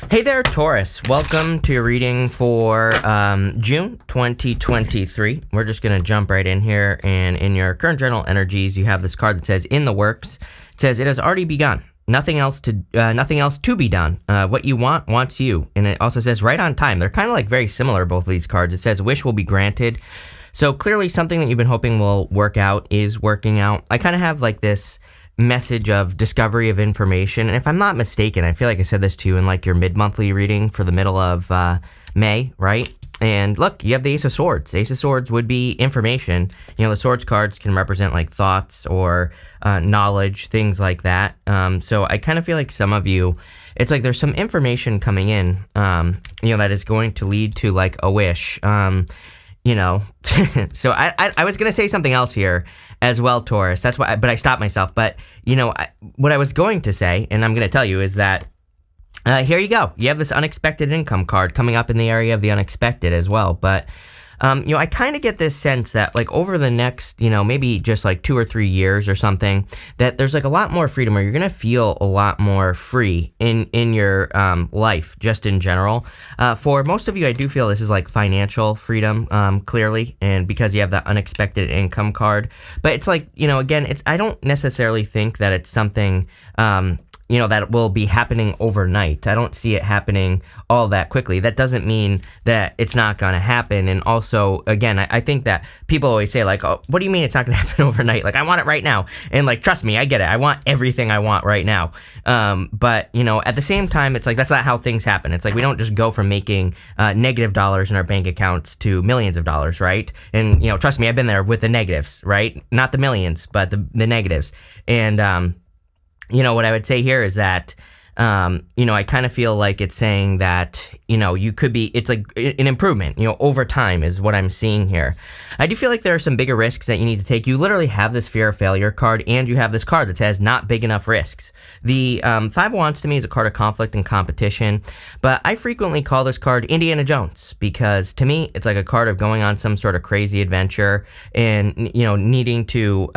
Hey there, Taurus. Welcome to your reading for June 2023. We're just going to jump right in here, and in your current journal energies, you have this card that says, in the works. It says, it has already begun. Nothing else to be done. What you want wants you. And it also says, right on time. They're kind of like very similar, both of these cards. It says, wish will be granted. So clearly something that you've been hoping will work out is working out. I kind of have like this message of discovery of information, and if I'm not mistaken, I feel like I said this to you in like your mid-monthly reading for the middle of May, right? And look, you have the Ace of Swords. Ace of Swords would be information. You know, the Swords cards can represent like thoughts or knowledge, things like that. So I kind of feel like some of you, it's like there's some information coming in, that is going to lead to like a wish. So I was going to say something else here as well, Taurus. That's why, but I stopped myself. But, what I was going to say, and I'm going to tell you, is that here you go. You have this unexpected income card coming up in the area of the unexpected as well. But, I kind of get this sense that like over the next, maybe just like 2 or 3 years or something, that there's like a lot more freedom, or you're going to feel a lot more free in your life, just in general. For most of you, I do feel this is like financial freedom, clearly, and because you have that unexpected income card. But it's like, again, I don't necessarily think that it's something, that will be happening overnight. I don't see it happening all that quickly. That doesn't mean that it's not going to happen. And also, again, I think that people always say like, oh, what do you mean it's not going to happen overnight? Like, I want it right now. And like, trust me, I get it. I want everything I want right now. But, at the same time, it's like, that's not how things happen. It's like, we don't just go from making negative dollars in our bank accounts to millions of dollars, right? And, trust me, I've been there with the negatives, right? Not the millions, but the negatives. And, what I would say here is that, I kind of feel like it's saying that, you could be, it's like an improvement, over time is what I'm seeing here. I do feel like there are some bigger risks that you need to take. You literally have this fear of failure card, and you have this card that says not big enough risks. The Five of Wands to me is a card of conflict and competition, but I frequently call this card Indiana Jones, because to me, it's like a card of going on some sort of crazy adventure and, needing to,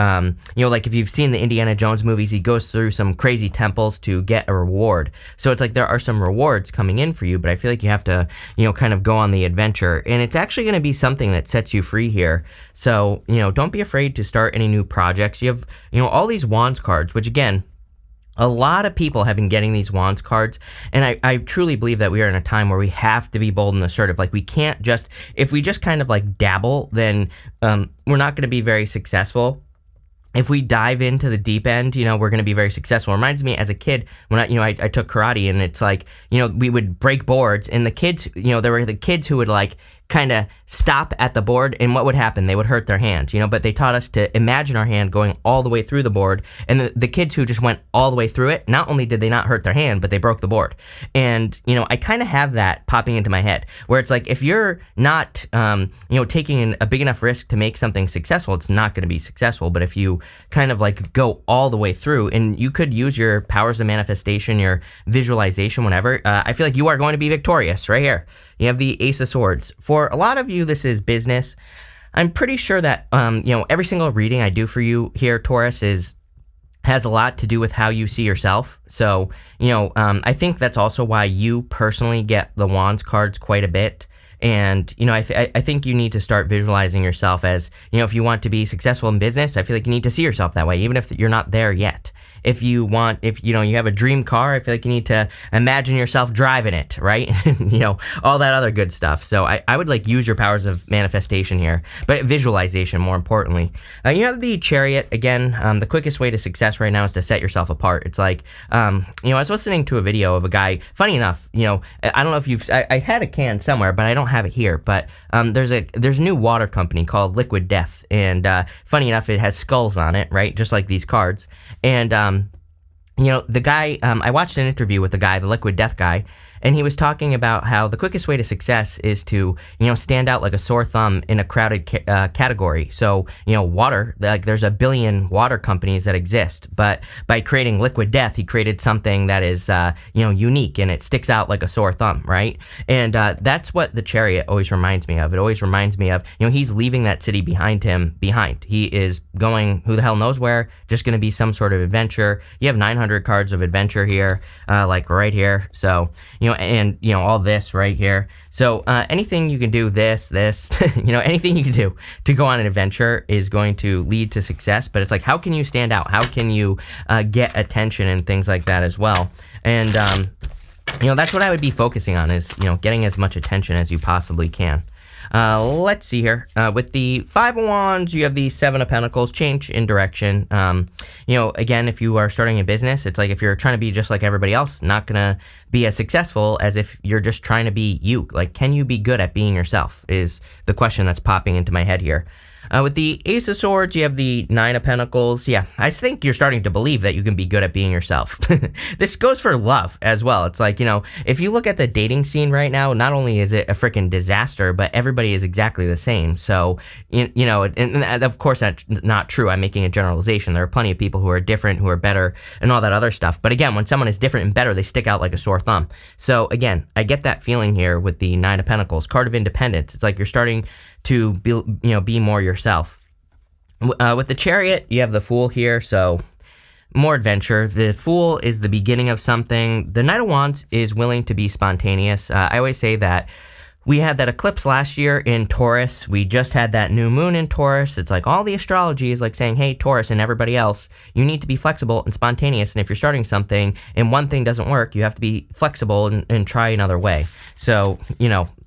like if you've seen the Indiana Jones movies, he goes through some crazy temples to get a reward. So it's like there are some rewards coming in for you, but I feel like you have to, kind of go on the adventure, and it's actually going to be something that sets you free here. So, don't be afraid to start any new projects. You have, all these Wands cards, which again, a lot of people have been getting these Wands cards, and I truly believe that we are in a time where we have to be bold and assertive. Like, we can't just, if we just kind of like dabble, then we're not going to be very successful. If we dive into the deep end, we're going to be very successful. It reminds me as a kid when I took karate, and it's like, we would break boards, and the kids, there were the kids who would like kind of stop at the board, and what would happen? They would hurt their hand, but they taught us to imagine our hand going all the way through the board, and the kids who just went all the way through it, not only did they not hurt their hand, but they broke the board. And, I kind of have that popping into my head, where it's like, if you're not, taking a big enough risk to make something successful, it's not going to be successful. But if you kind of like go all the way through, and you could use your powers of manifestation, your visualization, whatever, I feel like you are going to be victorious right here. You have the Ace of Swords. For a lot of you, this is business. I'm pretty sure that, every single reading I do for you here, Taurus, has a lot to do with how you see yourself. So, I think that's also why you personally get the Wands cards quite a bit. And, I think you need to start visualizing yourself as, if you want to be successful in business, I feel like you need to see yourself that way, even if you're not there yet. If you have a dream car, I feel like you need to imagine yourself driving it, right? All that other good stuff. So I would like use your powers of manifestation here, but visualization more importantly. You have the Chariot. Again, the quickest way to success right now is to set yourself apart. It's like, I was listening to a video of a guy, funny enough, I don't know if I had a can somewhere, but I don't have it here, but there's a new water company called Liquid Death, and funny enough, it has skulls on it, right? Just like these cards. And the guy, I watched an interview with the guy, the Liquid Death guy, and he was talking about how the quickest way to success is to, stand out like a sore thumb in a crowded category. So, water, like there's a billion water companies that exist, but by creating Liquid Death, he created something that is, unique, and it sticks out like a sore thumb, right? And that's what the Chariot always reminds me of. It always reminds me of, he's leaving that city behind him. He is going who the hell knows where, just going to be some sort of adventure. You have 900 cards of adventure here, like right here. So, and all this right here. So anything you can do, this, anything you can do to go on an adventure is going to lead to success. But it's like, how can you stand out? How can you get attention and things like that as well? And that's what I would be focusing on, is getting as much attention as you possibly can. Let's see here. With the Five of Wands, you have the Seven of Pentacles, change in direction. Again, if you are starting a business, it's like if you're trying to be just like everybody else, not gonna be as successful as if you're just trying to be you. Like, can you be good at being yourself is the question that's popping into my head here. With the Ace of Swords, you have the Nine of Pentacles. Yeah, I think you're starting to believe that you can be good at being yourself. This goes for love as well. It's like, if you look at the dating scene right now, not only is it a freaking disaster, but everybody is exactly the same. So, and of course, that's not true. I'm making a generalization. There are plenty of people who are different, who are better, and all that other stuff. But again, when someone is different and better, they stick out like a sore thumb. So again, I get that feeling here with the Nine of Pentacles, card of independence. It's like you're starting to be more yourself. With the Chariot, you have the Fool here, so more adventure. The Fool is the beginning of something. The Knight of Wands is willing to be spontaneous. I always say that we had that eclipse last year in Taurus. We just had that new moon in Taurus. It's like all the astrology is like saying, hey, Taurus and everybody else, you need to be flexible and spontaneous. And if you're starting something and one thing doesn't work, you have to be flexible and try another way. So,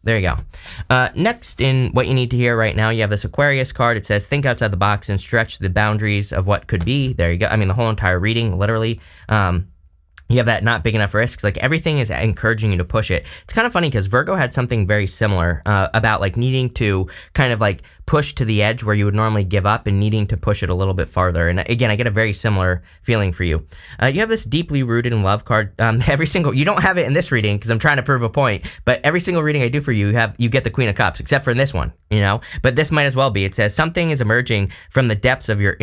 there you go. Next, in what you need to hear right now, you have this Aquarius card. It says, think outside the box and stretch the boundaries of what could be. There you go. I mean, the whole entire reading, literally. You have that not big enough risks. Like, everything is encouraging you to push it. It's kind of funny because Virgo had something very similar about like needing to kind of like push to the edge where you would normally give up and needing to push it a little bit farther. And again, I get a very similar feeling for you. You have this deeply rooted in love card. You don't have it in this reading because I'm trying to prove a point, but every single reading I do for you, you get the Queen of Cups, except for in this one, but this might as well be. It says something is emerging from the depths of your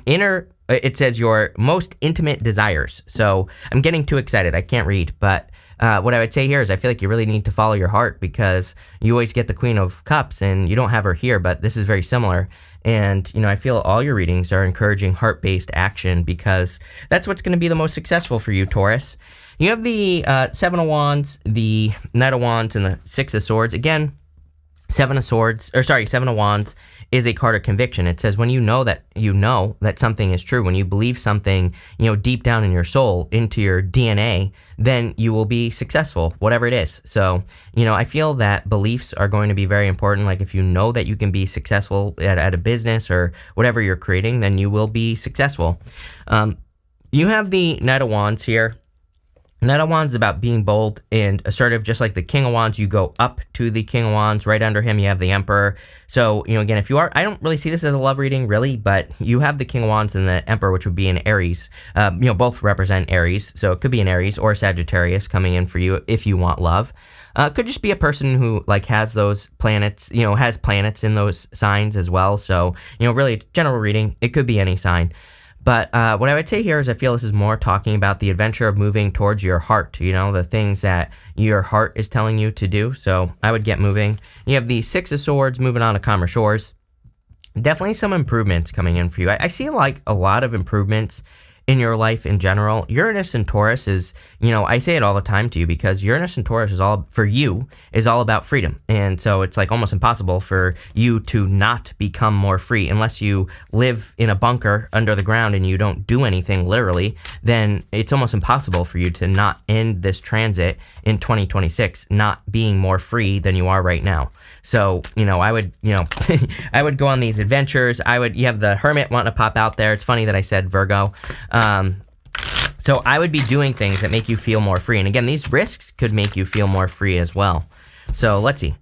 inner. It says your most intimate desires. So I'm getting too excited. I can't read. But what I would say here is I feel like you really need to follow your heart, because you always get the Queen of Cups and you don't have her here, but this is very similar. And, I feel all your readings are encouraging heart-based action, because that's what's going to be the most successful for you, Taurus. You have the Seven of Wands, the Knight of Wands, and the Six of Swords. Again, Seven of Wands is a card of conviction. It says when you know that something is true, when you believe something, deep down in your soul, into your DNA, then you will be successful, whatever it is. So, I feel that beliefs are going to be very important. Like, if you know that you can be successful at a business or whatever you're creating, then you will be successful. You have the Knight of Wands here. Knight of Wands is about being bold and assertive, just like the King of Wands. You go up to the King of Wands. Right under him, you have the Emperor. So, again, if you are, I don't really see this as a love reading, really, but you have the King of Wands and the Emperor, which would be an Aries. Both represent Aries. So it could be an Aries or Sagittarius coming in for you if you want love. Could just be a person who has those planets, has planets in those signs as well. So, really general reading. It could be any sign. But what I would say here is I feel this is more talking about the adventure of moving towards your heart, the things that your heart is telling you to do. So I would get moving. You have the Six of Swords moving on to calmer shores. Definitely some improvements coming in for you. I see a lot of improvements in your life in general. Uranus and Taurus is, I say it all the time to you, because Uranus and Taurus is all about freedom. And so it's almost impossible for you to not become more free unless you live in a bunker under the ground and you don't do anything literally. Then it's almost impossible for you to not end this transit in 2026 not being more free than you are right now. So, I would, I would go on these adventures. You have the Hermit wanting to pop out there. It's funny that I said Virgo. So I would be doing things that make you feel more free. And again, these risks could make you feel more free as well. So let's see.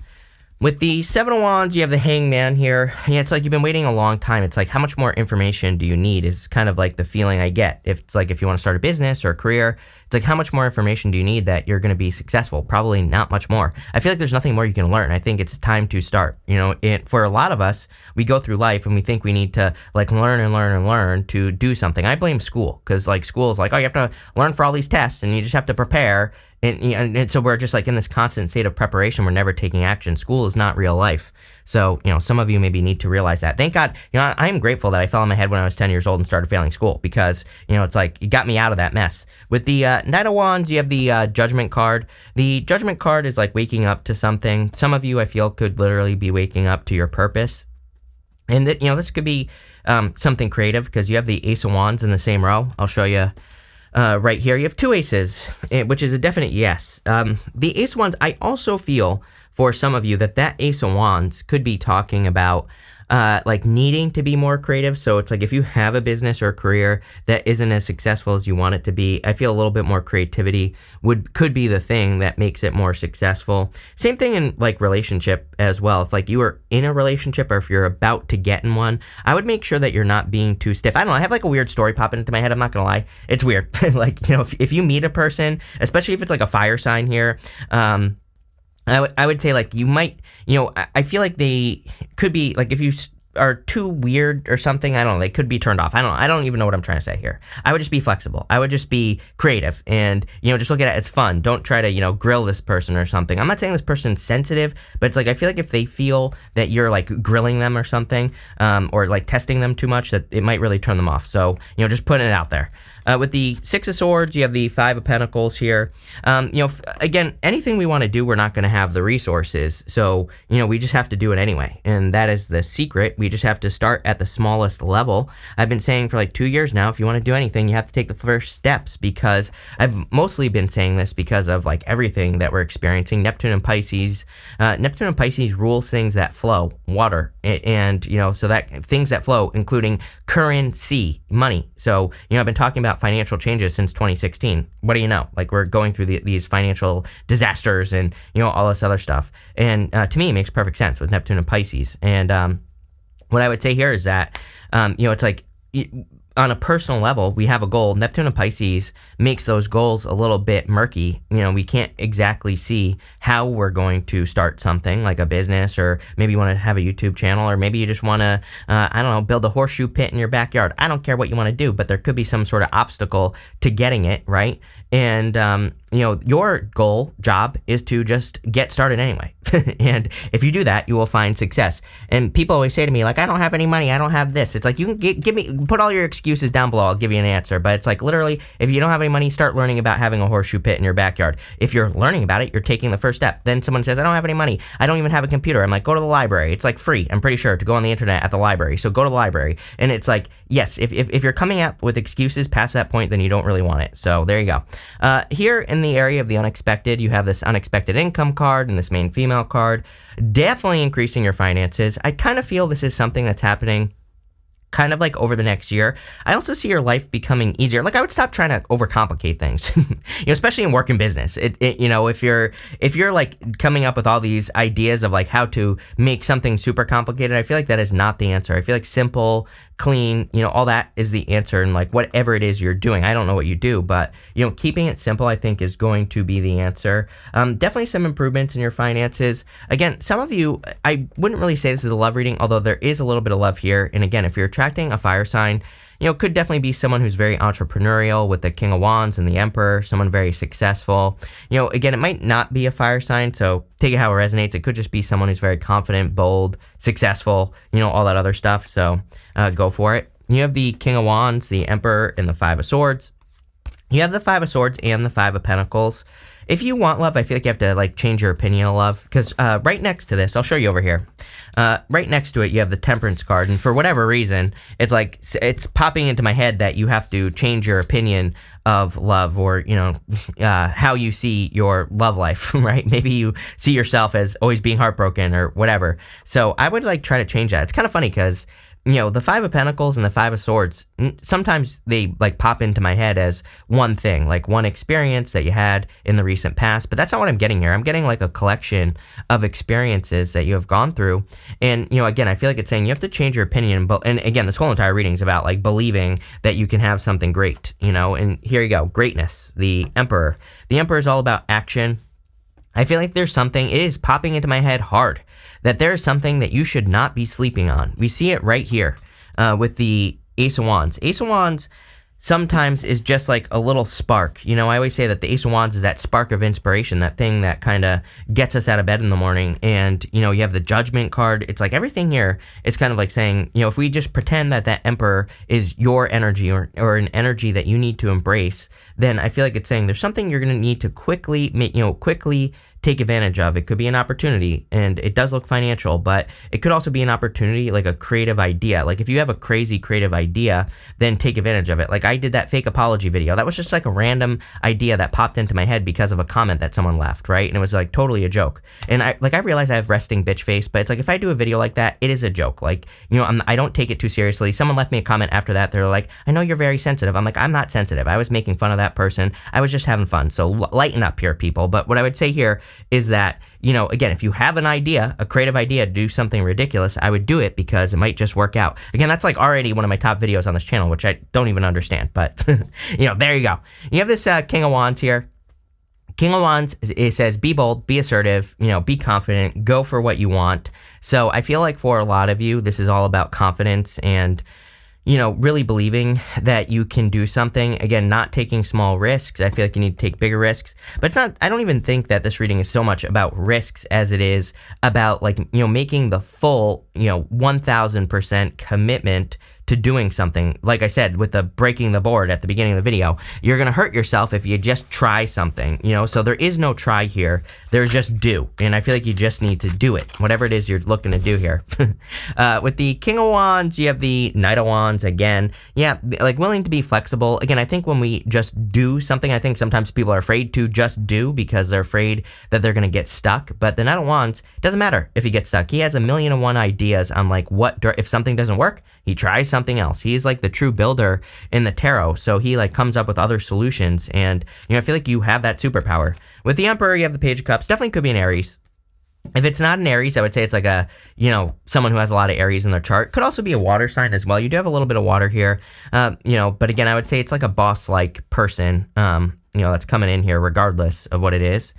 With the Seven of Wands, you have the Hangman here. Yeah, it's like you've been waiting a long time. It's like, how much more information do you need is kind of like the feeling I get. If you want to start a business or a career, it's like, how much more information do you need that you're going to be successful? Probably not much more. I feel like there's nothing more you can learn. I think it's time to start. For a lot of us, we go through life and we think we need to learn and learn and learn to do something. I blame school, because school is oh, you have to learn for all these tests and you just have to prepare. And so we're just like in this constant state of preparation. We're never taking action. School is not real life. So, some of you maybe need to realize that. Thank God, I am grateful that I fell on my head when I was 10 years old and started failing school, because, it's like it got me out of that mess. With the Knight of Wands, you have the Judgment card. The Judgment card is like waking up to something. Some of you, I feel, could literally be waking up to your purpose. And that, this could be something creative, because you have the Ace of Wands in the same row. I'll show you right here. You have two aces, which is a definite yes. The Ace of Wands, I also feel for some of you that Ace of Wands could be talking about like needing to be more creative. So it's like if you have a business or a career that isn't as successful as you want it to be, I feel a little bit more creativity could be the thing that makes it more successful. Same thing in like relationship as well. If like you are in a relationship, or if you're about to get in one, I would make sure that you're not being too stiff. I don't know. I have like a weird story popping into my head. I'm not gonna lie. It's weird. Like, if you meet a person, especially if it's like a fire sign here, I would say like you might, I feel like they could be like, if you are too weird or something, I don't know, they could be turned off. I don't even know what I'm trying to say here. I would just be flexible. I would just be creative and, just look at it as fun. Don't try to, grill this person or something. I'm not saying this person's sensitive, but it's like, I feel like if they feel that you're like grilling them or something, or like testing them too much, that it might really turn them off. So, just putting it out there. With the Six of Swords, you have the Five of Pentacles here. Again, anything we want to do, we're not going to have the resources. So, we just have to do it anyway. And that is the secret. We just have to start at the smallest level. I've been saying for like 2 years now, if you want to do anything, you have to take the first steps, because I've mostly been saying this because of like everything that we're experiencing. Neptune and Pisces rules things that flow, water, and, so that things that flow, including currency, money. So, I've been talking about financial changes since 2016. What do you know? Like, we're going through these financial disasters and, all this other stuff. And to me, it makes perfect sense with Neptune and Pisces. And what I would say here is that, it's like, on a personal level, we have a goal. Neptune and Pisces makes those goals a little bit murky. We can't exactly see how we're going to start something like a business, or maybe you want to have a YouTube channel, or maybe you just want to, build a horseshoe pit in your backyard. I don't care what you want to do, but there could be some sort of obstacle to getting it, right? And, your job is to just get started anyway. And if you do that, you will find success. And people always say to me, like, I don't have any money. I don't have this. It's like, you can put all your excuses down below. I'll give you an answer. But it's like, literally, if you don't have any money, start learning about having a horseshoe pit in your backyard. If you're learning about it, you're taking the first step. Then someone says, I don't have any money. I don't even have a computer. I'm like, go to the library. It's like free, I'm pretty sure, to go on the internet at the library. So go to the library. And it's like, yes, if you're coming up with excuses past that point, then you don't really want it. So there you go. Here in the area of the unexpected, you have this unexpected income card and this main female card. Definitely increasing your finances. I kind of feel this is something that's happening kind of like over the next year. I also see your life becoming easier. Like, I would stop trying to overcomplicate things, especially in work and business. If you're like coming up with all these ideas of like how to make something super complicated, I feel like that is not the answer. I feel like simple, clean, all that is the answer. And like whatever it is you're doing, I don't know what you do, but keeping it simple, I think, is going to be the answer. Definitely some improvements in your finances. Again, some of you, I wouldn't really say this is a love reading, although there is a little bit of love here. And again, if you're attracting a fire sign, could definitely be someone who's very entrepreneurial with the King of Wands and the Emperor, someone very successful. Again, it might not be a fire sign, so take it how it resonates. It could just be someone who's very confident, bold, successful, all that other stuff. So go for it. You have the King of Wands, the Emperor, and the Five of Swords. You have the Five of Swords and the Five of Pentacles. If you want love, I feel like you have to like change your opinion of love, because right next to this, I'll show you over here. Right next to it, you have the Temperance card, and for whatever reason, it's like it's popping into my head that you have to change your opinion of love, or how you see your love life, right? Maybe you see yourself as always being heartbroken or whatever. So I would like try to change that. It's kind of funny because the Five of Pentacles and the Five of Swords, sometimes they like pop into my head as one thing, like one experience that you had in the recent past, but that's not what I'm getting here. I'm getting like a collection of experiences that you have gone through. And, again, I feel like it's saying you have to change your opinion. And again, this whole entire reading is about like believing that you can have something great, and here you go. Greatness, the Emperor. The Emperor is all about action. I feel like there's something, it is popping into my head hard, that there is something that you should not be sleeping on. We see it right here with the Ace of Wands. Ace of Wands sometimes is just like a little spark. I always say that the Ace of Wands is that spark of inspiration, that thing that kind of gets us out of bed in the morning. And, you have the Judgment card. It's like everything here is kind of like saying, if we just pretend that Emperor is your energy or an energy that you need to embrace, then I feel like it's saying there's something you're going to need to quickly take advantage of. It could be an opportunity, and it does look financial, but it could also be an opportunity, like a creative idea. Like if you have a crazy creative idea, then take advantage of it. Like I did that fake apology video. That was just like a random idea that popped into my head because of a comment that someone left, right? And it was like totally a joke. And I realize I have resting bitch face, but it's like if I do a video like that, it is a joke. Like, I don't take it too seriously. Someone left me a comment after that. They're like, I know you're very sensitive. I'm like, I'm not sensitive. I was making fun of that person. I was just having fun. So lighten up here, people. But what I would say here is that, again, if you have an idea, a creative idea to do something ridiculous, I would do it because it might just work out. Again, that's like already one of my top videos on this channel, which I don't even understand, but there you go. You have this King of Wands here. King of Wands, it says, be bold, be assertive, be confident, go for what you want. So I feel like for a lot of you, this is all about confidence and really believing that you can do something. Again, not taking small risks. I feel like you need to take bigger risks, but it's not, I don't even think that this reading is so much about risks as it is about making the full, 1000% commitment to doing something. Like I said, with the breaking the board at the beginning of the video, you're going to hurt yourself if you just try something, so there is no try here. There's just do. And I feel like you just need to do it, whatever it is you're looking to do here. With the King of Wands, you have the Knight of Wands again. Yeah, like willing to be flexible. Again, I think when we just do something, I think sometimes people are afraid to just do because they're afraid that they're going to get stuck. But the Knight of Wands, doesn't matter if he gets stuck. He has 1,000,001 ideas on like if something doesn't work, he tries something else. He's like the true builder in the tarot. So he like comes up with other solutions. And, I feel like you have that superpower. With the Emperor, you have the Page of Cups. Definitely could be an Aries. If it's not an Aries, I would say it's like a, someone who has a lot of Aries in their chart. Could also be a water sign as well. You do have a little bit of water here, but again, I would say it's like a boss-like person, that's coming in here regardless of what it is.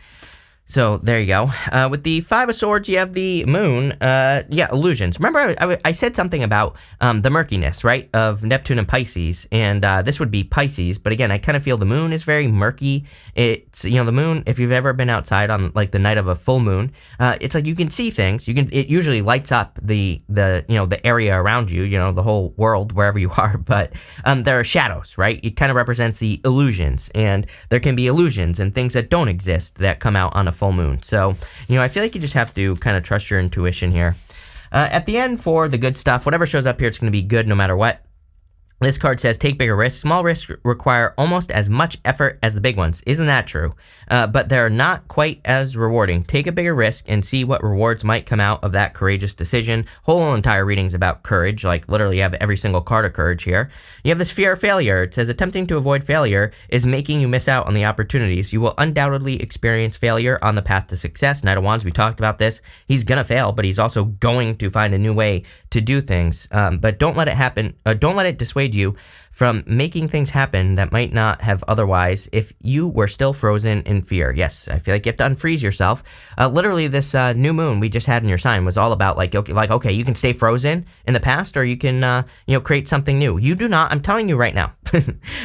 So there you go. With the Five of Swords, you have the Moon. Illusions. Remember, I said something about the murkiness, right, of Neptune and Pisces, and this would be Pisces. But again, I kind of feel the Moon is very murky. It's the Moon. If you've ever been outside on like the night of a full moon, it's like you can see things. It usually lights up the area around you, the whole world wherever you are. But there are shadows, right? It kind of represents the illusions, and there can be illusions and things that don't exist that come out on a full moon. So, I feel like you just have to kind of trust your intuition here. At the end, for the good stuff, whatever shows up here, it's going to be good no matter what. This card says, take bigger risks. Small risks require almost as much effort as the big ones. Isn't that true? But they're not quite as rewarding. Take a bigger risk and see what rewards might come out of that courageous decision. Whole entire reading's about courage. Like, literally, you have every single card of courage here. You have this fear of failure. It says, attempting to avoid failure is making you miss out on the opportunities. You will undoubtedly experience failure on the path to success. Knight of Wands, we talked about this. He's going to fail, but he's also going to find a new way to do things. But don't let it happen. Don't let it dissuade you from making things happen that might not have otherwise if you were still frozen in fear. Yes, I feel like you have to unfreeze yourself. Literally, this new moon we just had in your sign was all about okay, you can stay frozen in the past, or you can create something new. You do not. I'm telling you right now.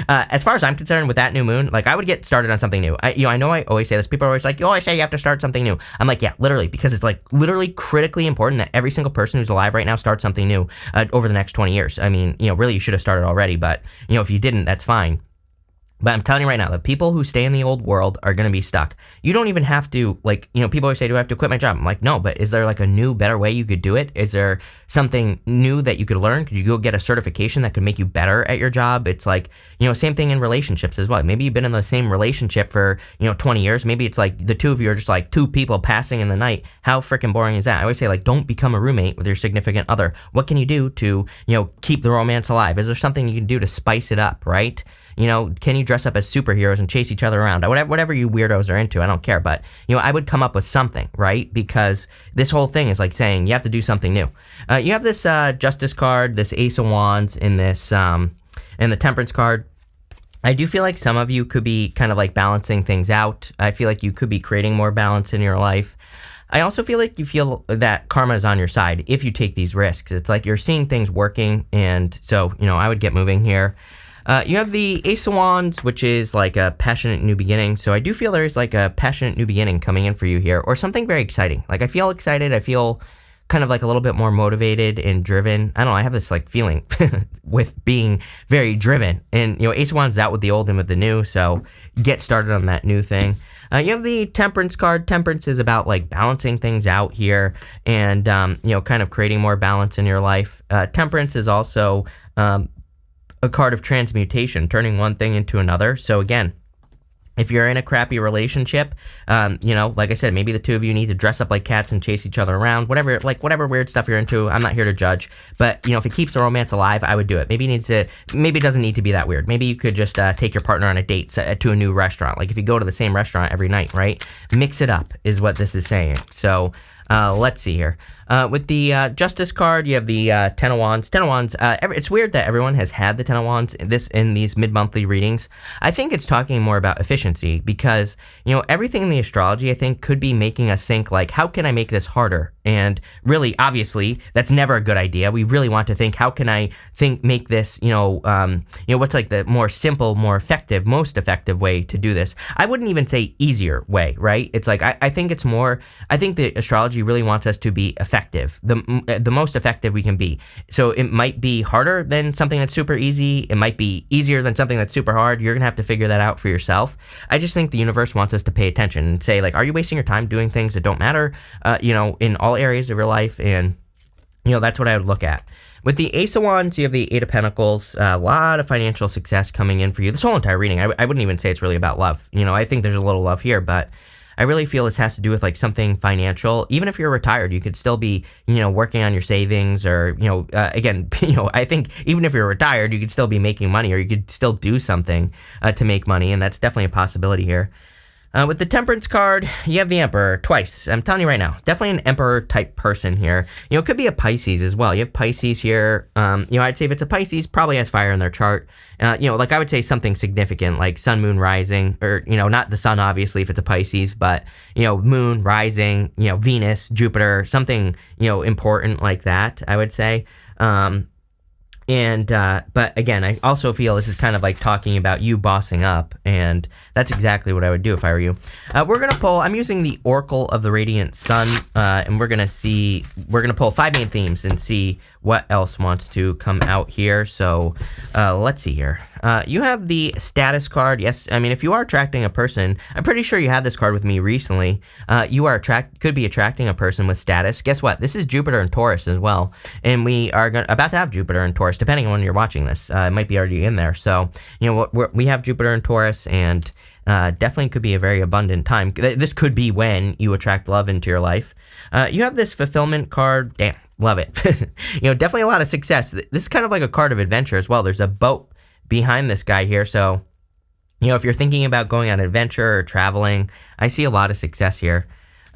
As far as I'm concerned, with that new moon, like I would get started on something new. I know I always say this. People are always like, I say you have to start something new. I'm like, yeah, literally, because it's like literally critically important that every single person who's alive right now starts something new over the next 20 years. I mean, really, you should have started already, but if you didn't, that's fine. But I'm telling you right now, the people who stay in the old world are going to be stuck. You don't even have to, people always say, do I have to quit my job? I'm like, no, but is there like a new, better way you could do it? Is there something new that you could learn? Could you go get a certification that could make you better at your job? It's like, same thing in relationships as well. Maybe you've been in the same relationship for, 20 years. Maybe it's like the two of you are just like two people passing in the night. How freaking boring is that? I always say, don't become a roommate with your significant other. What can you do to, keep the romance alive? Is there something you can do to spice it up, right? Can you dress up as superheroes and chase each other around? Whatever you weirdos are into, I don't care. But, I would come up with something, right? Because this whole thing is like saying you have to do something new. You have this Justice card, this Ace of Wands, in this, and the Temperance card. I do feel like some of you could be kind of like balancing things out. I feel like you could be creating more balance in your life. I also feel like you feel that karma is on your side if you take these risks. It's like you're seeing things working, and so, I would get moving here. You have the Ace of Wands, which is like a passionate new beginning. So I do feel there's like a passionate new beginning coming in for you here, or something very exciting. Like I feel excited. I feel kind of like a little bit more motivated and driven. I don't know. I have this like feeling with being very driven. And, Ace of Wands is out with the old and with the new. So get started on that new thing. You have the Temperance card. Temperance is about like balancing things out here and, kind of creating more balance in your life. Temperance is also a card of transmutation, turning one thing into another. So again, if you're in a crappy relationship, like I said, maybe the two of you need to dress up like cats and chase each other around, whatever weird stuff you're into. I'm not here to judge, but if it keeps the romance alive, I would do it. Maybe it doesn't need to be that weird. Maybe you could just take your partner on a date to a new restaurant. Like if you go to the same restaurant every night, right? Mix it up is what this is saying. So let's see here. With the Justice card, you have the Ten of Wands. Ten of Wands, it's weird that everyone has had the Ten of Wands in these mid-monthly readings. I think it's talking more about efficiency because, everything in the astrology, I think, could be making us think, like, how can I make this harder? And really, obviously, that's never a good idea. We really want to think, how can I make this, what's like the more simple, more effective, most effective way to do this? I wouldn't even say easier way, right? It's like, I think the astrology really wants us to be effective, the most effective we can be. So it might be harder than something that's super easy. It might be easier than something that's super hard. You're going to have to figure that out for yourself. I just think the universe wants us to pay attention and say, like, are you wasting your time doing things that don't matter, in all areas of your life? And, that's what I would look at. With the Ace of Wands, you have the Eight of Pentacles, a lot of financial success coming in for you. This whole entire reading, I wouldn't even say it's really about love. I think there's a little love here, but I really feel this has to do with like something financial. Even if you're retired, you could still be, working on your savings or, I think even if you're retired, you could still be making money or you could still do something to make money. And that's definitely a possibility here. With the Temperance card, you have the Emperor twice. I'm telling you right now, definitely an Emperor type person here. It could be a Pisces as well. You have Pisces here. I'd say if it's a Pisces, probably has fire in their chart. Like I would say something significant like Sun, Moon, Rising, or, not the Sun, obviously, if it's a Pisces, but, Moon, Rising, Venus, Jupiter, something, important like that, I would say. But again, I also feel this is kind of like talking about you bossing up, and that's exactly what I would do if I were you. We're going to pull, I'm using the Oracle of the Radiant Sun, and we're going to pull 5 main themes and see what else wants to come out here. So, let's see here. You have the Status card. Yes, I mean, if you are attracting a person, I'm pretty sure you had this card with me recently. You could be attracting a person with status. Guess what? This is Jupiter and Taurus as well, and we are about to have Jupiter and Taurus, depending on when you're watching this. It might be already in there. So, we have Jupiter and Taurus, and definitely could be a very abundant time. This could be when you attract love into your life. You have this Fulfillment card. Damn, love it. Definitely a lot of success. This is kind of like a card of adventure as well. There's a boat behind this guy here. So, if you're thinking about going on an adventure or traveling, I see a lot of success here.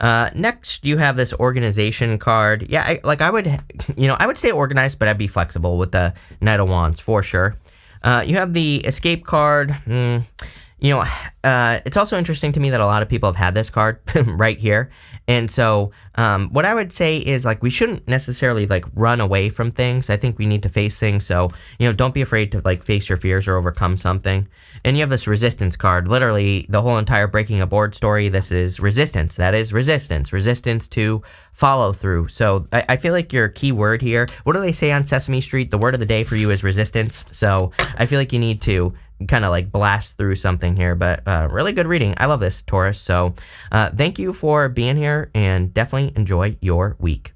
Next, you have this Organization card. Yeah, I would say organized, but I'd be flexible with the Knight of Wands for sure. You have the Escape card. It's also interesting to me that a lot of people have had this card right here. And so what I would say is, like, we shouldn't necessarily, like, run away from things. I think we need to face things. So, don't be afraid to, like, face your fears or overcome something. And you have this Resistance card. Literally, the whole entire Breaking a Board story, this is resistance. That is resistance. Resistance to follow through. So I feel like your key word here, what do they say on Sesame Street? The word of the day for you is resistance. So I feel like you need to kind of like blast through something here, but really good reading. I love this, Taurus. So thank you for being here, and definitely enjoy your week.